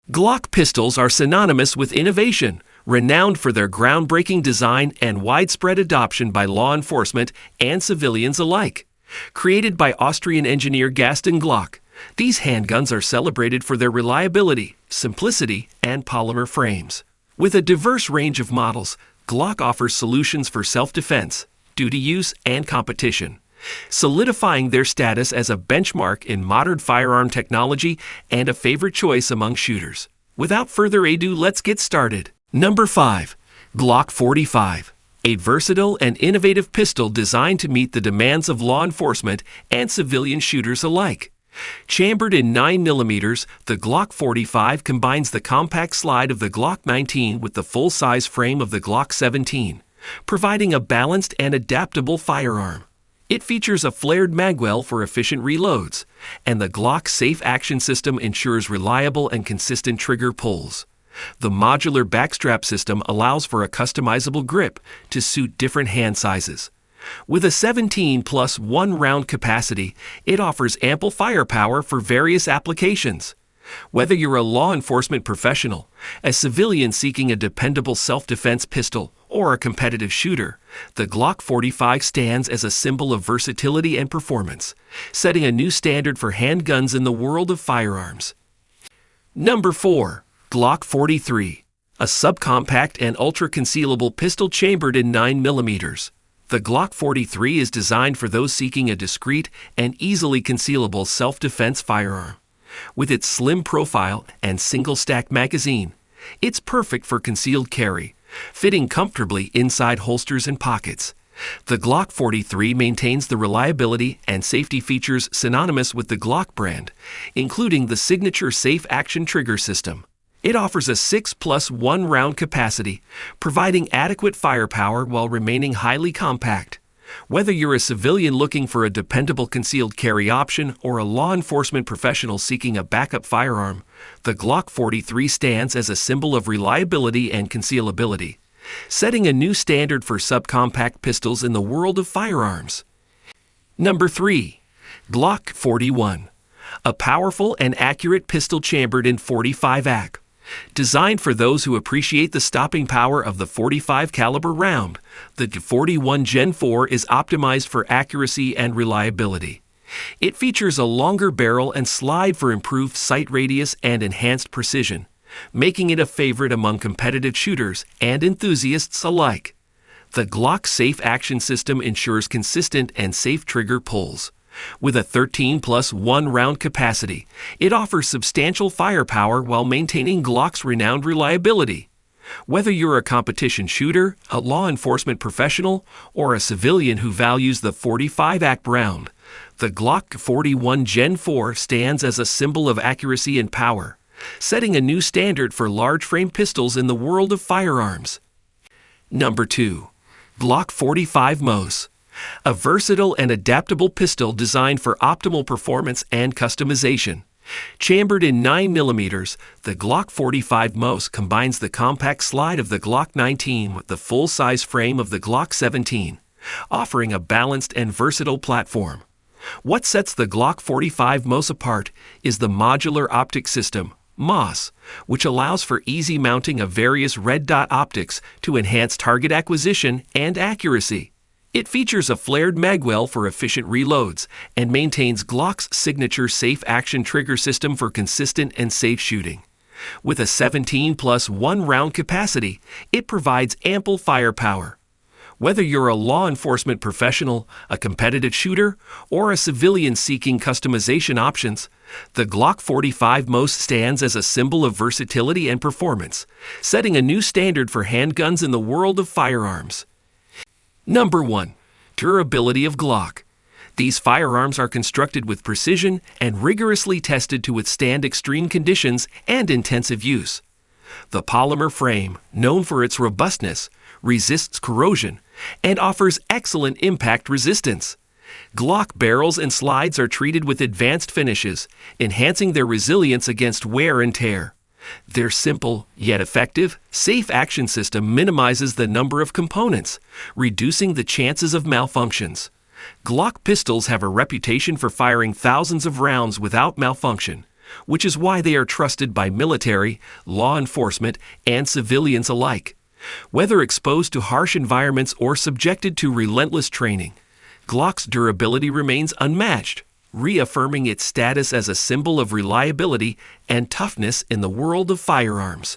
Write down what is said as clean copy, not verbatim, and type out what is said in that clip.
Glock pistols are synonymous with innovation, renowned for their groundbreaking design and widespread adoption by law enforcement and civilians alike. Created by Austrian engineer Gaston Glock, these handguns are celebrated for their reliability, simplicity, and polymer frames. With a diverse range of models, Glock offers solutions for self-defense, duty use, and competition, solidifying their status as a benchmark in modern firearm technology and a favorite choice among shooters. Without further ado, let's get started. Number 5. Glock 45. A versatile and innovative pistol designed to meet the demands of law enforcement and civilian shooters alike. Chambered in 9mm, the Glock 45 combines the compact slide of the Glock 19 with the full-size frame of the Glock 17, providing a balanced and adaptable firearm. It features a flared magwell for efficient reloads, and the Glock Safe Action System ensures reliable and consistent trigger pulls. The modular backstrap system allows for a customizable grip to suit different hand sizes. With a 17+1 round capacity, it offers ample firepower for various applications. Whether you're a law enforcement professional, a civilian seeking a dependable self-defense pistol, or a competitive shooter, the Glock 45 stands as a symbol of versatility and performance, setting a new standard for handguns in the world of firearms. Number 4. Glock 43. A subcompact and ultra-concealable pistol chambered in 9mm. The Glock 43 is designed for those seeking a discreet and easily concealable self-defense firearm. With its slim profile and single-stack magazine, it's perfect for concealed carry, fitting comfortably inside holsters and pockets. The Glock 43 maintains the reliability and safety features synonymous with the Glock brand, including the signature Safe Action trigger system. It offers a 6+1 round capacity, providing adequate firepower while remaining highly compact. Whether you're a civilian looking for a dependable concealed carry option or a law enforcement professional seeking a backup firearm, the Glock 43 stands as a symbol of reliability and concealability, setting a new standard for subcompact pistols in the world of firearms. Number 3. Glock 41. A powerful and accurate pistol chambered in 45 ACK. Designed for those who appreciate the stopping power of the 45 caliber round, the 41 Gen 4 is optimized for accuracy and reliability. It features a longer barrel and slide for improved sight radius and enhanced precision, making it a favorite among competitive shooters and enthusiasts alike. The Glock Safe Action System ensures consistent and safe trigger pulls. With a 13+1 round capacity, it offers substantial firepower while maintaining Glock's renowned reliability. Whether you're a competition shooter, a law enforcement professional, or a civilian who values the 45 ACK round, the Glock 41 Gen 4 stands as a symbol of accuracy and power, setting a new standard for large-frame pistols in the world of firearms. Number 2. Glock 45 MOS. A versatile and adaptable pistol designed for optimal performance and customization. Chambered in 9mm, the Glock 45 MOS combines the compact slide of the Glock 19 with the full-size frame of the Glock 17, offering a balanced and versatile platform. What sets the Glock 45 MOS apart is the modular optic system, MOS, which allows for easy mounting of various red dot optics to enhance target acquisition and accuracy. It features a flared magwell for efficient reloads and maintains Glock's signature Safe Action trigger system for consistent and safe shooting. With a 17+1 round capacity, it provides ample firepower. Whether you're a law enforcement professional, a competitive shooter, or a civilian seeking customization options, the Glock 45 MOS stands as a symbol of versatility and performance, setting a new standard for handguns in the world of firearms. Number 1. Durability of Glock. These firearms are constructed with precision and rigorously tested to withstand extreme conditions and intensive use. The polymer frame, known for its robustness, resists corrosion and offers excellent impact resistance. Glock barrels and slides are treated with advanced finishes, enhancing their resilience against wear and tear. Their simple, yet effective, Safe Action System minimizes the number of components, reducing the chances of malfunctions. Glock pistols have a reputation for firing thousands of rounds without malfunction, which is why they are trusted by military, law enforcement, and civilians alike. Whether exposed to harsh environments or subjected to relentless training, Glock's durability remains unmatched, reaffirming its status as a symbol of reliability and toughness in the world of firearms.